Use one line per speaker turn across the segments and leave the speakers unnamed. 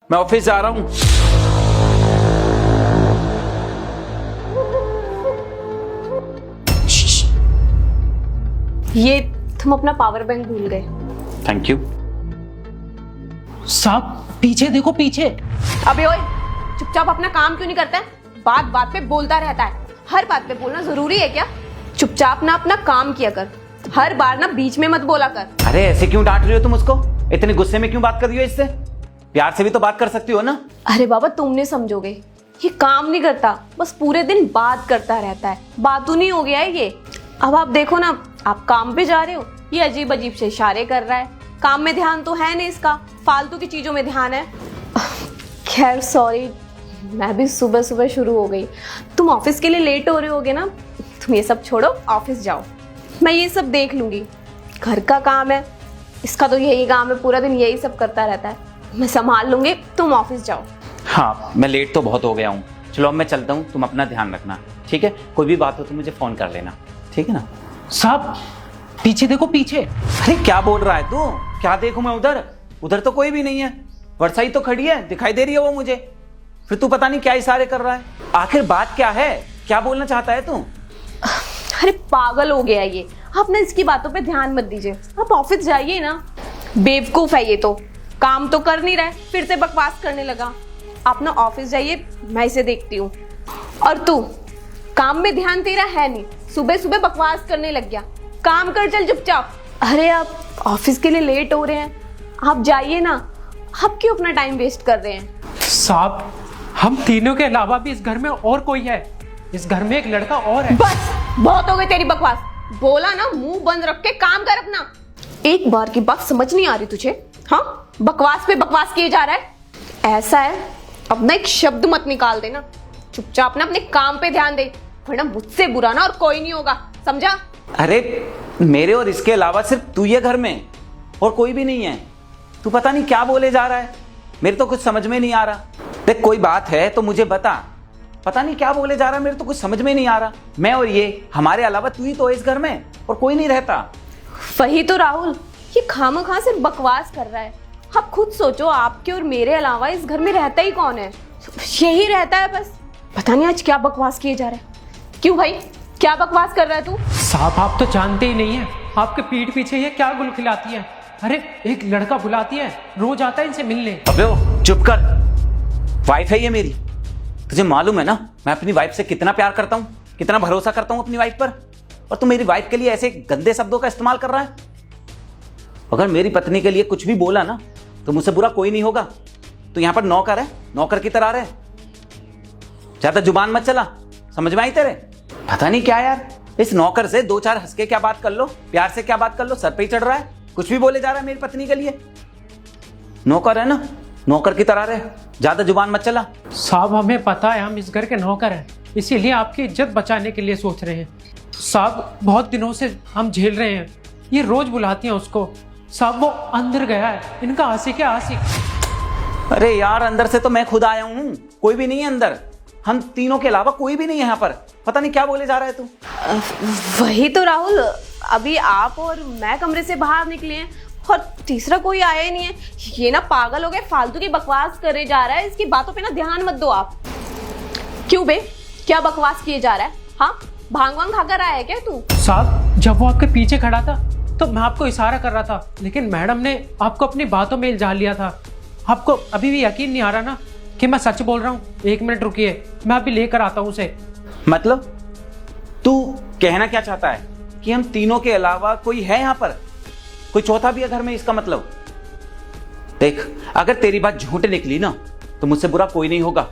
मैं ऑफिस जा रहा हूं।
ये तुम अपना पावर बैंक भूल गए।
Thank you.
साहब पीछे देखो, पीछे।
अबे ओए, चुपचाप अपना काम क्यों नहीं करता है? बात बात पे बोलता रहता है। हर बात पे बोलना जरूरी है क्या? चुपचाप ना अपना काम किया कर, हर बार ना बीच में मत बोला कर।
अरे ऐसे क्यों डांट रही हो तुम उसको? इतने गुस्से में क्यों बात कर रही हो इससे? प्यार से भी तो बात कर सकती हो ना।
अरे बाबा, तुम नहीं समझोगे। ये काम नहीं करता, बस पूरे दिन बात करता रहता है। बातू नहीं हो गया है ये। अब आप देखो ना, आप काम पे जा रहे हो, ये अजीब अजीब से इशारे कर रहा है। काम में ध्यान तो है नहीं इसका, फालतू की चीजों में ध्यान है। खैर सॉरी, मैं भी सुबह सुबह शुरू हो गई। तुम ऑफिस के लिए लेट हो रहे होगे ना, तुम ये सब छोड़ो, ऑफिस जाओ। मैं ये सब देख लूंगी। घर का काम है, इसका तो यही काम है, पूरा दिन यही सब करता रहता है। मैं संभाल लूंगी, तुम ऑफिस जाओ।
हाँ, मैं लेट तो बहुत हो गया हूँ। चलो अब मैं चलता हूँ, तुम अपना ध्यान रखना, ठीक है? कोई भी बात हो तो मुझे फोन कर लेना, ठीक है ना?
साहब पीछे देखो, पीछे।
अरे क्या बोल रहा है तू? क्या देखूं मैं उधर? उधर तो कोई भी नहीं है। वर्षा ही तो खड़ी है, दिखाई दे रही है वो मुझे। फिर तू पता नहीं क्या इशारे कर रहा है। आखिर बात क्या है? क्या बोलना चाहता है तू?
अरे पागल हो गया ये। आप ना इसकी बातों पे ध्यान मत दीजिए, आप ऑफिस जाइए ना। बेवकूफ है ये तो, काम तो कर नहीं रहा, फिर से बकवास करने लगा। आप ना ऑफिस जाइए, मैं इसे देखती हूँ। और तू, काम में ध्यान तेरा है नहीं, सुबह सुबह बकवास करने लग गया। काम कर चल चुपचाप। अरे आप ऑफिस के लिए लेट हो रहे हैं, आप जाइए ना। आप क्यों अपना टाइम वेस्ट कर रहे हैं?
साहब हम तीनों के अलावा भी इस घर में और कोई है। इस घर में एक लड़का और है।
बस बहुत हो गई तेरी बकवास। बोला ना, मुंह बंद रख के काम कर अपना। एक बार की बात समझ नहीं आ रही तुझे? हाँ, बकवास पे बकवास किए जा रहा है। ऐसा है, अब ना एक शब्द मत निकाल देना। चुपचाप ना अपने काम पे ध्यान दे, वरना मुझसे बुरा ना और कोई नहीं होगा, समझा?
अरे मेरे और इसके अलावा सिर्फ तू ये घर में, और कोई भी नहीं है। तू पता नहीं क्या बोले जा रहा है, मेरे तो कुछ समझ में नहीं आ रहा। देख, कोई बात है तो मुझे बता। पता नहीं क्या बोले जा रहा है, मेरे तो कुछ समझ में नहीं आ रहा। मैं और ये, हमारे अलावा तू ही तो है इस घर में, और कोई नहीं रहता।
वही तो राहुल, ये खामखा सिर्फ बकवास कर रहा है। आप खुद सोचो, आपके और मेरे अलावा इस घर में रहता ही कौन है? यही रहता है बस। पता नहीं आज क्या बकवास किए जा रहे हैं। क्यों भाई, क्या बकवास कर रहा है तू?
साहब आप तो जानते ही नहीं है, आपके पीठ पीछे ये क्या गुल खिलाती है। अरे एक लड़का बुलाती है, रोज आता है इनसे मिलने।
अबे ओ, चुप कर। वाइफ है ये मेरी, तुझे मालूम है ना मैं अपनी वाइफ से कितना प्यार करता हूँ, कितना भरोसा करता हूँ अपनी वाइफ पर। और तू मेरी वाइफ के लिए ऐसे गंदे शब्दों का इस्तेमाल कर रहा है। अगर मेरी पत्नी के लिए कुछ भी बोला ना तो मुझसे बुरा कोई नहीं होगा। तू यहाँ पर नौकर है, नौकर की तरह रहे, ज्यादा जुबान मत चला, समझ में आई तेरे? पता नहीं क्या यार, इस नौकर से दो चार हंस के क्या बात कर लो, प्यार से क्या बात कर लो, सर पे ही चढ़ रहा है, कुछ भी बोले जा रहा है मेरी पत्नी के लिए। नौकर है ना, नौकर की तरह रहे, ज्यादा जुबान मत चला।
साहब हमें पता है हम इस घर के नौकर हैं, इसीलिए आपकी इज्जत बचाने के लिए सोच रहे हैं। साहब बहुत दिनों से हम झेल रहे हैं, ये रोज बुलाती हैं उसको। साहब वो अंदर गया है, इनका आशिक है, आशिक।
अरे यार, अंदर से तो मैं खुद आया हूँ, कोई भी नहीं है अंदर। हम तीनों के अलावा कोई भी नहीं है यहाँ पर। पता नहीं क्या बोले जा रहा है तू।
वही तो राहुल, अभी आप और मैं कमरे से बाहर निकले हैं और तीसरा कोई आया ही नहीं है। ये ना पागल हो गए, फालतू की बकवास करे जा रहा है। इसकी बातों पे ना ध्यान मत दो आप। क्यों बे, क्या बकवास किए जा रहा है? हाँ, भांग वांग खाकर आया है क्या तू?
साहब जब वो आपके पीछे खड़ा था तो मैं आपको इशारा कर रहा था, लेकिन मैडम ने आपको अपनी बातों में इल्झा लिया था। आपको अभी भी यकीन नहीं आ रहा ना कि मैं सच बोल रहा हूँ? 1 मिनट रुकिए, मैं अभी लेकर आता हूँ उसे।
मतलब तू कहना क्या चाहता है कि हम तीनों के अलावा कोई है यहाँ पर? कोई चौथा भी है घर में, इसका मतलब? देख, अगर तेरी बात झूठ निकली ना तो मुझसे बुरा कोई नहीं होगा,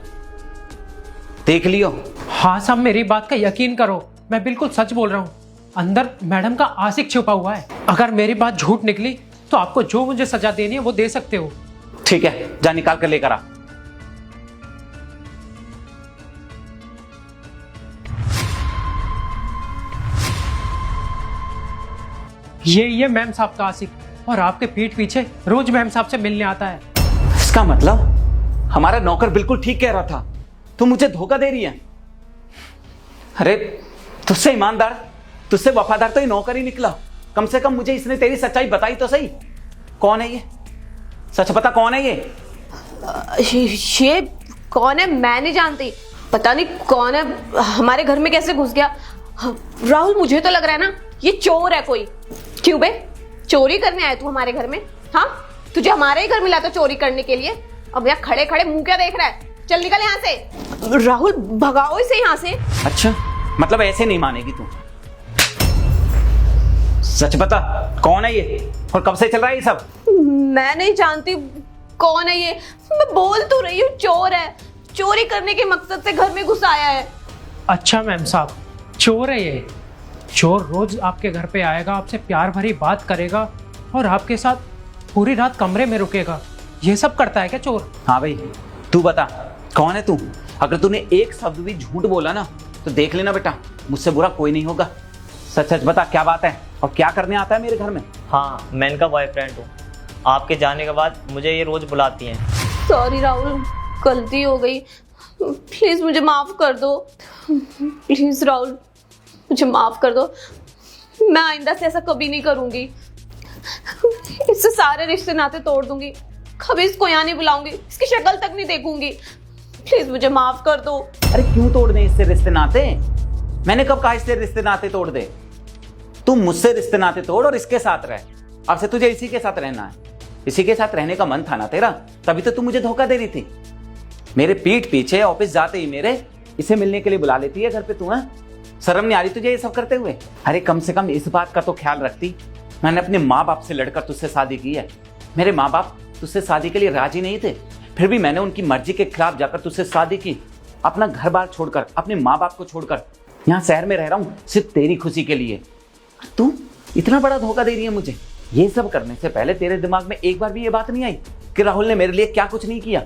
देख लियो।
हाँ साहब मेरी बात का यकीन करो, मैं बिल्कुल सच बोल रहा हूँ। अंदर मैडम का आशिक छुपा हुआ है। अगर मेरी बात झूठ निकली तो आपको जो मुझे सजा देनी है वो दे सकते हो।
ठीक है, जा निकाल कर लेकर आ।
ये मैम साहब का आशिक, और आपके पीठ पीछे रोज मैम साहब से मिलने आता है।
इसका मतलब हमारा नौकर बिल्कुल ठीक कह रहा था, तू मुझे धोखा दे रही है। अरे तुझसे ईमानदार, तुझसे वफादार तो ये नौकर ही निकला। कम से कम मुझे इसने तेरी सच्चाई बताई तो सही। कौन है ये? सच बता, कौन है ये?
ये कौन है? मैं नहीं जानती, पता नहीं कौन है, हमारे घर में कैसे घुस गया। राहुल मुझे तो लग रहा है ना ये चोर है कोई। क्यों बे, चोरी करने आया तू हमारे घर में? हाँ, तुझे हमारे ही घर मिला था चोरी करने के लिए। अब यहाँ खड़े खड़े मुंह क्या देख रहा है? चल निकल यहाँ से। राहुल भगाओ इसे यहाँ से।
अच्छा, मतलब ऐसे नहीं मानेगी तू? सच बता, कौन है ये और कब से चल रहा है ये सब?
मैं नहीं जानती कौन है ये, मैं बोल तो रही हूँ चोर है, चोरी करने के मकसद से घर में घुस आया है।
अच्छा मैम साहब, चोर है ये? चोर रोज आपके घर पे आएगा, आपसे प्यार भरी बात करेगा और आपके साथ पूरी रात कमरे में रुकेगा, ये सब करता है क्या चोर?
हाँ भाई, तू बता कौन है तू? अगर तूने एक शब्द भी झूठ बोला ना तो देख लेना बेटा, मुझसे बुरा कोई नहीं होगा। सच सच बता, क्या बात है और क्या करने आता है मेरे घर में?
हाँ, मैं इनका बॉयफ्रेंड हूँ। आपके जाने के बाद मुझे ये रोज बुलाती हैं।
सॉरी राहुल, गलती हो गई, प्लीज मुझे माफ कर दो। प्लीज राहुल मुझे माफ कर दो, मैं आइंदा से ऐसा कभी नहीं करूंगी। इससे सारे रिश्ते नाते तोड़ दूंगी, कभी इसको यहाँ नहीं बुलाऊंगी, इसकी शक्ल तक नहीं देखूंगी। प्लीज मुझे माफ कर दो।
अरे क्यों तोड़ दे इससे रिश्ते नाते? मैंने कब कहा इससे रिश्ते नाते तोड़ दे? तू मुझसे रिश्ते नाते तोड़ और इसके साथ रह। अब से तुझे इसी के साथ रहना है। इसी के साथ रहने का मन था ना तेरा, तभी तो तू मुझे धोखा दे रही थी। मेरे पीठ पीछे ऑफिस जाते ही मेरे इसे मिलने के लिए बुला लेती है घर पे तू। है शर्म नहीं आ रही तुझे ये सब करते हुए? अरे कम से कम इस बात का तो ख्याल रखती, मैंने अपने माँ बाप से लड़कर तुझसे शादी की है। मेरे माँ बाप तुझसे शादी के लिए राजी नहीं थे, फिर भी मैंने उनकी मर्जी के खिलाफ जाकर तुझसे शादी की। अपना घर बार छोड़कर, अपने माँ बाप को छोड़कर यहाँ शहर में रह रहा हूँ सिर्फ तेरी खुशी के लिए। तू इतना बड़ा धोखा दे रही है मुझे। ये सब करने से पहले तेरे दिमाग में एक बार भी ये बात नहीं आई कि राहुल ने मेरे लिए क्या कुछ नहीं किया?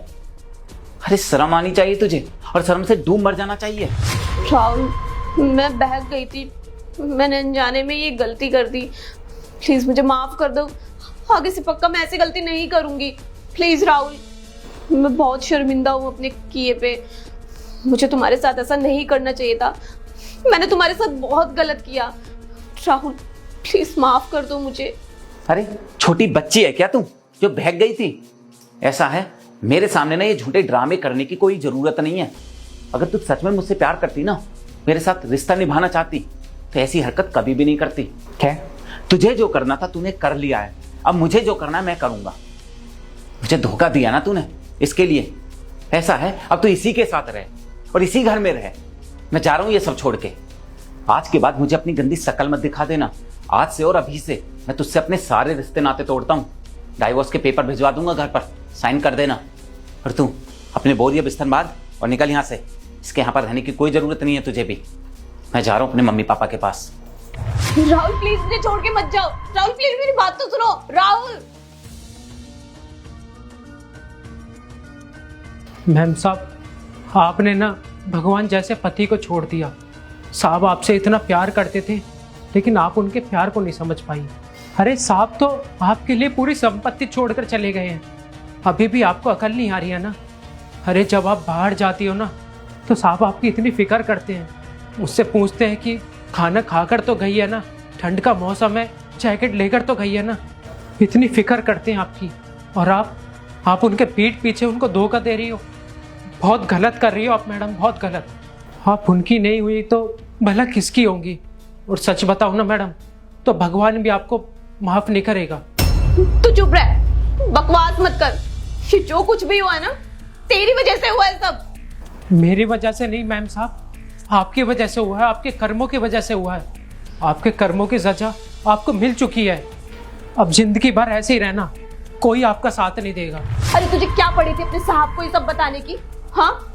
अरे शर्म आनी चाहिए तुझे और शर्म से डूब मर जाना चाहिए।
राहुल मैं बहक गई थी, मैंने अनजाने में ये गलती कर दी, प्लीज मुझे माफ कर दो। आगे से पक्का मैं ऐसी गलती नहीं करूंगी। प्लीज राहुल, मैं बहुत शर्मिंदा हूँ अपने किए पे। मुझे तुम्हारे साथ ऐसा नहीं करना चाहिए था, मैंने तुम्हारे साथ बहुत गलत किया। राहुल प्लीज माफ कर दो मुझे।
अरे छोटी बच्ची है क्या तू जो बहक गई थी? ऐसा है, मेरे सामने ना ये झूठे ड्रामे करने की कोई जरूरत नहीं है। अगर तू सच में मुझसे प्यार करती ना, मेरे साथ रिश्ता निभाना चाहती, तो ऐसी हरकत कभी भी नहीं करती। क्या तुझे जो करना था तूने कर लिया है, अब मुझे जो करना है मैं करूंगा। मुझे धोखा दिया ना तूने, इसके लिए। ऐसा है, अब तू इसी के साथ रहे और इसी घर में रहे। मैं जा रहा हूं ये सब छोड़ के। आज के बाद मुझे अपनी गंदी शक्ल मत दिखा देना। आज से और अभी से मैं तुझसे अपने सारे रिश्ते नाते तोड़ता हूँ। डाइवोर्स के पेपर भिजवा दूंगा घर पर, साइन कर देना। और तू अपने बोरिया बिस्तर बांध और निकल यहाँ से। इसके यहाँ पर रहने की कोई जरूरत नहीं है तुझे भी। मैं जा रहा हूँ अपने मम्मी पापा के पास।
राहुल प्लीज मुझे छोड़ के मत जाओ। राहुल प्लीज मेरी बात तो सुनो। राहुल
मैम साहब, आपने ना भगवान जैसे पति को छोड़ दिया। साहब आपसे इतना प्यार करते थे, लेकिन आप उनके प्यार को नहीं समझ पाई। अरे साहब तो आपके लिए पूरी संपत्ति छोड़कर चले गए हैं, अभी भी आपको अकल नहीं आ रही है ना? अरे जब आप बाहर जाती हो ना, तो साहब आपकी इतनी फिक्र करते हैं, मुझसे पूछते हैं कि खाना खाकर तो गई है ना, ठंड का मौसम है जैकेट लेकर तो गई है ना। इतनी फिक्र करते हैं आपकी, और आप उनके पीठ पीछे उनको धोखा दे रही हो। बहुत गलत कर रही हो आप मैडम, बहुत गलत। आप उनकी नहीं हुई तो भला किसकी होंगी? और सच बताओ ना मैडम, तो भगवान भी आपको माफ नहीं करेगा।
तू चुप रह, बकवास मत कर। ये जो कुछ भी हुआ है ना, तेरी वजह से हुआ है सब।
मेरी वजह से नहीं मैम साहब, आपकी वजह से हुआ है, आपके कर्मों की वजह से हुआ है। आपके कर्मों की सजा आपको मिल चुकी है। अब जिंदगी भर ऐसे ही रहना, कोई आपका साथ नहीं देगा।
अरे तुझे क्या पड़ी थी अपने साहब को ये सब बताने की? हाँ,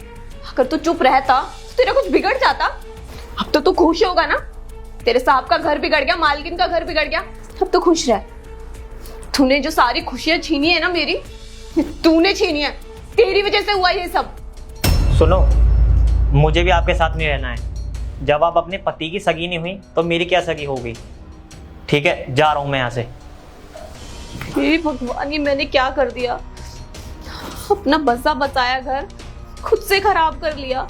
अगर तू चुप रहता तो तेरा कुछ बिगड़ जाता। अब तो तू खुश होगा ना, तेरे साहब का घर बिगड़ गया, मालकिन का घर बिगड़ गया, अब तो खुश रह। तूने जो सारी खुशियां छीनी है ना मेरी, तूने छीनी है, तेरी वजह से हुआ ये सब।
सुनो, मुझे भी आपके साथ नहीं रहना है। जब आप अपने पति की सगी नहीं हुई तो मेरी क्या सगी होगी? ठीक है, जा रहा हूं मैं यहाँ से।
हे भगवान, ये मैंने क्या कर दिया? अपना बसा बसाया घर खुद से खराब कर लिया।